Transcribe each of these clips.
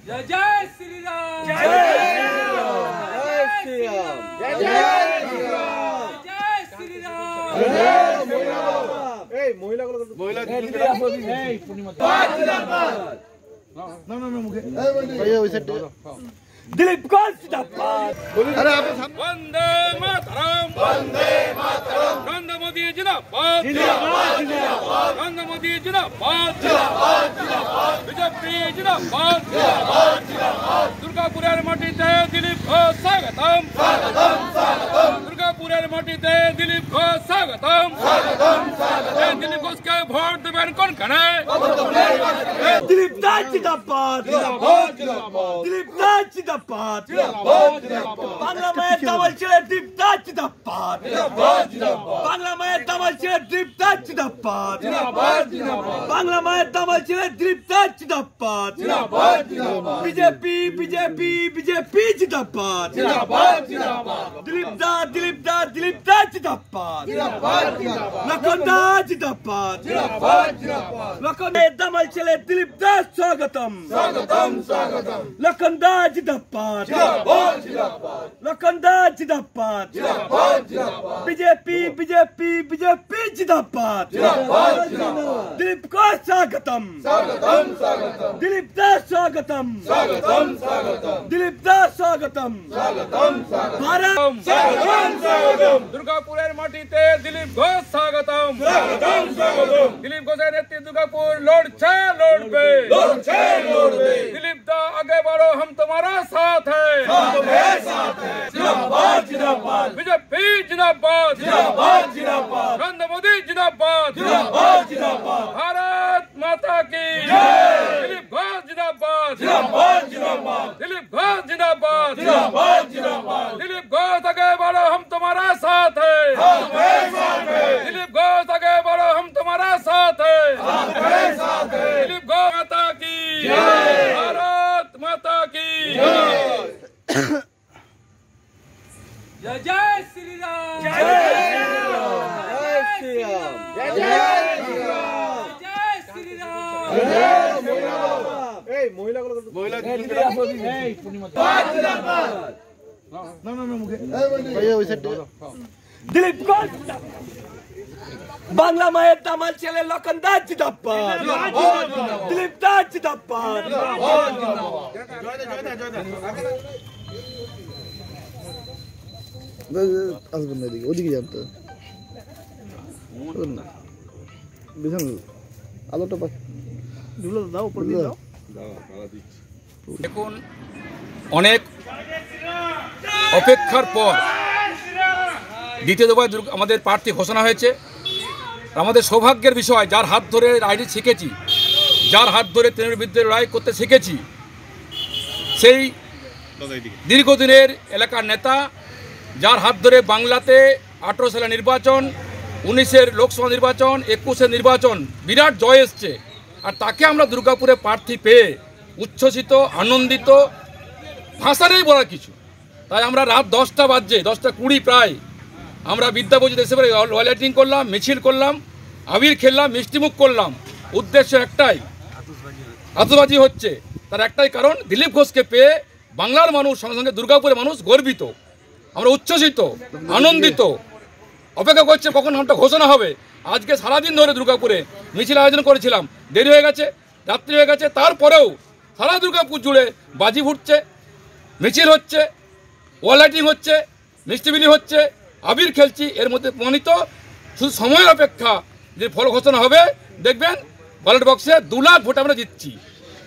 जय जय श्री राम, जय श्री राम, जय श्री राम, जय श्री राम, जय श्री राम, जय श्री राम। এই মহিলাগুলো দিলীপ ঘোষ জিন্দাবাদ। वंदे मातरम, वंदे मातरम, नरेंद्र मोदी जिंदाबाद, জিন্দাবাদ জিন্দাবাদ नरेंद्र मोदी जिंदाबाद, जिंदाबाद, जिंदाबाद, बीजेपी जिंदाबाद, जिंदाबाद, जिंदाबाद, दुर्गापुरेर माटीते दिलीप घोष स्वागतम, स्वागतम, स्वागतम, दुर्गापुरेर माटीते दिलीप घोष स्वागतम, स्वागतम, स्वागतम, दिलीप घोष के ভোট দেবেন কোনখানে? দিলীপ দাস জিন্দাবাদ, জিন্দাবাদ, জিন্দাবাদ, দিলীপ দাস জিন্দাবাদ, জিন্দাবাদ, জিন্দাবাদ, বাংলা মায়ের দামাল ছেলে দিলীপ দাস জিন্দাবাদ, জিন্দাবাদ, জিন্দাবাদ, বাংলা মায়ের দামাল ছেলে দিলীপ দাস জিন্দাবাদ, জিন্দাবাদ, জিন্দাবাদ, বাংলা মায়ের দামাল ছেলে দিলীপ দাস জিন্দাবাদ, জিন্দাবাদ, জিন্দাবাদ, বিজেপি বিজেপি বিজেপি জিন্দাবাদ, জিন্দাবাদ, জিন্দাবাদ, দিলীপ দাস দিলীপ দাস দিলীপ দাস জিন্দাবাদ, জিন্দাবাদ, জিন্দাবাদ, লক্ষণ দাস জিন্দাবাদ, জিন্দাবাদ, জিন্দাবাদ, লক্ষণ দামাল ছেলে দিলীপ দাস স্বাগতম, স্বাগতম, স্বাগতম, লক্ষণ দাস জিন্দাবাদ, জিন্দাবাদ, জিন্দাবাদ, লক্ষণ দাস জিন্দাবাদ, জিন্দাবাদ, জিন্দাবাদ, বিজেপি বিজেপি বিজেপি জিন্দাবাদ, জিন্দাবাদ, জিন্দাবাদ, দিলীপ ঘোষ স্বাগতম, স্বাগতম, স্বাগতম, দিলীপ দাস স্বাগতম, স্বাগতম, স্বাগতম, দিলীপ দাস স্বাগতম, স্বাগতম, স্বাগতম, ভারত স্বাগতম, স্বাগতম, দুর্গাপুরের মাটিতে দিলীপ ঘোষ স্বাগতম, স্বাগতম, স্বাগতম, दिलीप घोष नेतृत्व दुर्गापुर लड़छे लड़बे, লড়ছে লড়বে, दिलीप दा आगे बढ़ो हम तुम्हारा साथ है, তোমাদের সাথে, জিন্দাবাদ জিন্দাবাদ, बीजेपी जिंदाबाद, জিন্দাবাদ জিন্দাবাদ, नरेंद्र मोदी जिंदाबाद, জিন্দাবাদ জিন্দাবাদ, भारत माता की जय। दिलीप घोष जिंदाबाद, জিন্দাবাদ জিন্দাবাদ, दिलीप घोष जिंदाबाद, জিন্দাবাদ জিন্দাবাদ, दिलीप घोष आगे बढ़ो हम तुम्हारा साथ है, তোমাদের সাথে, दिलीप घोष आगे बढ़ो हम तुम्हारा साथ है, তোমাদের সাথে, दिलीप घोष माता की जय। भारत माता की जय जय श्री राम, জয় শ্রী রাম, জয় শ্রী রাম, জয় শ্রী রাম, जय श्री राम, জয় শ্রী রাম। এই মহিলাগুলো দিলীপ ঘোষ বাংলা মায়ের দামাল ছেলে লক্ষণ দাস জিন্দাবাদ, দিলীপ দাস জিন্দাবাদ, আসবেন না এদিকে, ওদিকে যান তো, বিশাল আলোটা দাও, উপর দিয়ে দাও। দেখুন অনেক অপেক্ষার পর দ্বিতীয় দফায় আমাদের প্রার্থী ঘোষণা হয়েছে। আমাদের সৌভাগ্যের বিষয়, যার হাত ধরে রাজনীতি শিখেছি, যার হাত ধরে তৃণমূল বিরুদ্ধে লড়াই করতে শিখেছি, সেই দীর্ঘদিনের এলাকার নেতা, যার হাত ধরে বাংলাতে 18 সালে নির্বাচন, 19-এর লোকসভা নির্বাচন, 21-এর নির্বাচন বিরাট জয় এসছে, আর তাকে আমরা দুর্গাপুরে প্রার্থী পেয়ে উচ্ছ্বসিত, আনন্দিত, ভাষা নেই বলার কিছু। তাই আমরা রাত 10টা বাজছে, 10:20 প্রায়, আমরা বিদ্যাপতি এসে ওয়ালেটিং করলাম, মিছিল করলাম, আবির খেললাম, মিষ্টিমুখ করলাম। উদ্দেশ্য একটাই, আতশবাজি হচ্ছে, তার একটাই কারণ, দিলীপ ঘোষকে পেয়ে বাংলার মানুষ, সঙ্গে সঙ্গে দুর্গাপুরের মানুষ গর্বিত, আমরা উচ্ছ্বসিত, আনন্দিত, অপেক্ষা করছে কখন নামটা ঘোষণা হবে। আজকে সারাদিন ধরে দুর্গাপুরে মিছিল আয়োজন করেছিলাম, দেরি হয়ে গেছে, রাত্রি হয়ে গেছে, তারপরেও সারা দুর্গাপুর জুড়ে বাজি ফুটছে, মিছিল হচ্ছে, ওয়ালাইটিং হচ্ছে, মিষ্টিবিলি হচ্ছে, আবির খেলছি। এর মধ্যে প্রমাণিত শুধু সময়ের অপেক্ষা, যে ফল ঘোষণা হবে দেখবেন ব্যালট বক্সে 2 লাখ ভোট আমরা জিতছি।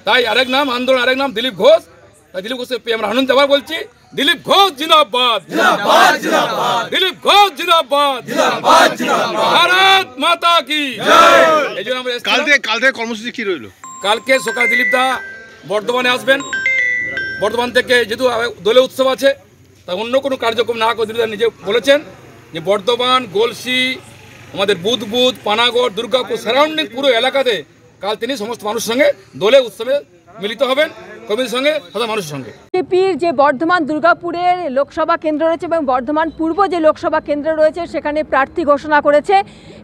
তাই আরেক নাম আন্দোলন, আরেক নাম দিলীপ ঘোষ। তাই দিলীপ ঘোষকে পেয়ে আমরা আনন্দ আবার বলছি, দিলীপ ঘোষ জিন্দাবাদ, জিন্দাবাদ, জিন্দাবাদ, দিলীপ ঘোষ জিন্দাবাদ, জিন্দাবাদ, জিন্দাবাদ, ভারত মাতা কি জয়। এই জন্য আমরা কাল থেকে কর্মসূচি কি রইল? কালকে সকালে দিলীপ দা বর্ধমানে আসবেন। বর্ধমান থেকে যেহেতু দোলে উৎসব আছে, তাই অন্য কোনো কার্যক্রম না করে দিলীপ দা নিজে বলেছেন যে বর্ধমান, গলসি, আমাদের বুধবুধ, পানাগড়, দুর্গাপুর সারাউন্ডিং পুরো এলাকাতে কাল তিনি সমস্ত মানুষের সঙ্গে দোলে উৎসবে মিলিত হবেন, কমিটির সঙ্গে, সাধারণ মানুষের সঙ্গে। বিজেপির যে বর্ধমান দুর্গাপুরের লোকসভা কেন্দ্র রয়েছে এবং বর্ধমান পূর্ব যে লোকসভা কেন্দ্র রয়েছে সেখানে প্রার্থী ঘোষণা করেছে,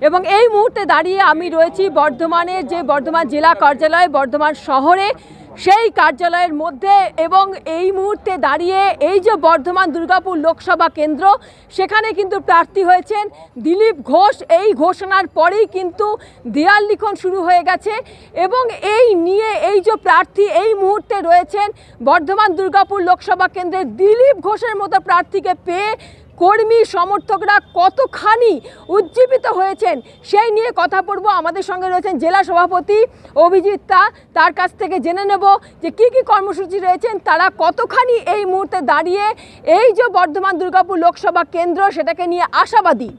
এবং এই মুহূর্তে দাঁড়িয়ে আমি রয়েছি বর্ধমানের যে বর্ধমান জেলা কার্যালয়, বর্ধমান শহরে, সেই কার্যালয়ের মধ্যে এবং এই মুহূর্তে দাঁড়িয়ে এই যে বর্ধমান দুর্গাপুর লোকসভা কেন্দ্র সেখানে কিন্তু প্রার্থী হয়েছেন দিলীপ ঘোষ। এই ঘোষণার পরেই কিন্তু দেয়াল লিখন শুরু হয়ে গেছে এবং এই নিয়ে এই যে প্রার্থী এই মুহূর্তে রয়েছেন বর্ধমান দুর্গাপুর লোকসভা কেন্দ্রের দিলীপ ঘোষের মতো প্রার্থীকে পেয়ে কর্মী সমর্থকরা কতখানি উজ্জীবিত হয়েছেন সেই নিয়ে কথা বলবো। আমাদের সঙ্গে রয়েছেন জেলা সভাপতি অভিজিৎ তা, তার কাছ থেকে জেনে নেব যে কি কি কর্মসূচি রয়েছেন, তারা কতখানি এই মুহূর্তে দাঁড়িয়ে এই যে বর্ধমান দুর্গাপুর লোকসভা কেন্দ্র সেটাকে নিয়ে আশাবাদী।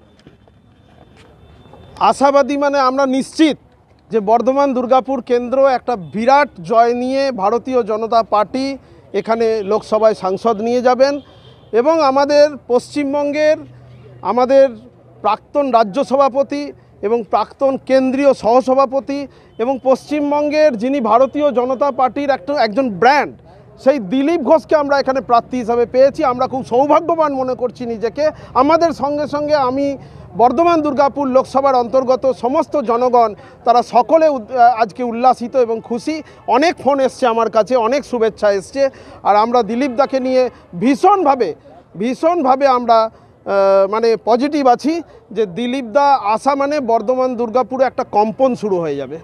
আশাবাদী মানে আমরা নিশ্চিত যে বর্ধমান দুর্গাপুর কেন্দ্র একটা বিরাট জয় নিয়ে ভারতীয় জনতা পার্টি এখানে লোকসভায় সাংসদ নিয়ে যাবেন এবং আমাদের পশ্চিমবঙ্গের আমাদের প্রাক্তন রাজ্য সভাপতি এবং প্রাক্তন কেন্দ্রীয় সহসভাপতি এবং পশ্চিমবঙ্গের যিনি ভারতীয় জনতা পার্টির একজন ব্র্যান্ড সেই দিলীপ ঘোষকে আমরা এখানে প্রার্থী হিসাবে পেয়েছি। আমরা খুব সৌভাগ্যবান মনে করছি নিজেকে। আমাদের সঙ্গে সঙ্গে আমি বর্ধমান দুর্গাপুর লোকসভার অন্তর্গত সমস্ত জনগণ তারা সকলে আজকে উল্লাসিত এবং খুশি। অনেক ফোন এসছে আমার কাছে, অনেক শুভেচ্ছা এসছে, আর আমরা দিলীপ দাকে নিয়ে ভীষণভাবে আমরা মানে পজিটিভ আছি যে দিলীপ দা আসা মানে বর্ধমান দুর্গাপুরে একটা কম্পন শুরু হয়ে যাবে।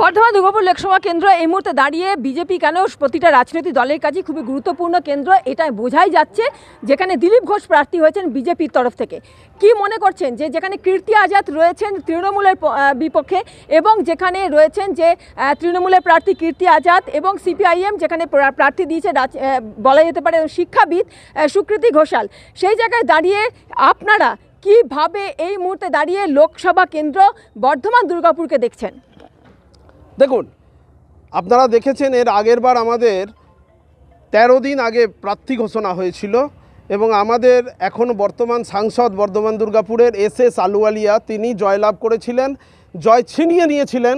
বর্ধমান দুর্গাপুর লোকসভা কেন্দ্র এই মুহূর্তে দাঁড়িয়ে বিজেপি কেন প্রতিটা রাজনৈতিক দলের কাছে খুবই গুরুত্বপূর্ণ কেন্দ্র এটা বোঝাই যাচ্ছে, যেখানে দিলীপ ঘোষ প্রার্থী হয়েছেন বিজেপির তরফ থেকে। কি মনে করছেন যে যেখানে কীর্তি আজাদ রয়েছেন তৃণমূলের বিপক্ষে এবং যেখানে রয়েছেন যে তৃণমূলের প্রার্থী কীর্তি আজাদ এবং সিপিআইএম যেখানে প্রার্থী দিয়েছে বলা যেতে পারে শিক্ষাবিদ সুকৃতি ঘোষাল, সেই জায়গায় দাঁড়িয়ে আপনারা কিভাবে এই মুহূর্তে দাঁড়িয়ে লোকসভা কেন্দ্র বর্ধমান দুর্গাপুরকে দেখছেন? দেখুন, আপনারা দেখেছেন এর আগের বার আমাদের 13 দিন আগে প্রার্থী ঘোষণা হয়েছিল এবং আমাদের এখন বর্তমান সাংসদ বর্ধমান দুর্গাপুরের এস আলুওয়ালিয়া তিনি জয়লাভ করেছিলেন, জয় ছিনিয়ে নিয়েছিলেন।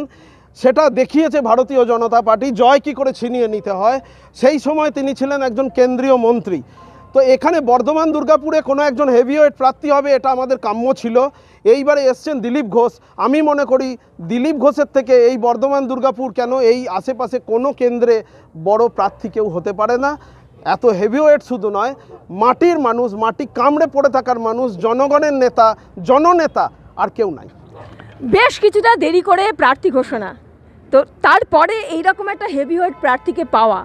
সেটা দেখিয়েছে ভারতীয় জনতা পার্টি জয় কী করে ছিনিয়ে নিতে হয়। সেই সময় তিনি ছিলেন একজন কেন্দ্রীয় মন্ত্রী। তো এখানে বর্ধমান দুর্গাপুরে কোনো একজন হেভিওয়েট প্রার্থী হবে এটা আমাদের কাম্য ছিল। এইবারে এসছেন দিলীপ ঘোষ। আমি মনে করি দিলীপ ঘোষের থেকে এই বর্ধমান দুর্গাপুর কেন এই আশেপাশে কোনো কেন্দ্রে বড় প্রার্থী কেউ হতে পারে না। এত হেভিওয়েট শুধু নয়, মাটির মানুষ, মাটি কামড়ে পড়ে থাকার মানুষ, জনগণের নেতা, জননেতা আর কেউ নাই। বেশ কিছুটা দেরি করে প্রার্থী ঘোষণা, তো তারপরে এইরকম একটা হেভিওয়েট প্রার্থীকে পাওয়া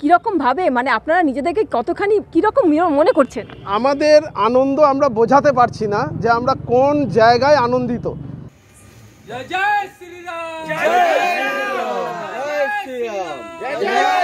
কীরকমভাবে, মানে আপনারা নিজেদেরকে কতখানি কীরকম মনে করছেন? আমাদের আনন্দ আমরা বোঝাতে পারছি না যে আমরা কোন জায়গায় আনন্দিত। জয় জয় শ্রীরাম, জয় জয় শ্রীরাম, জয় জয় শ্রীরাম, জয় জয়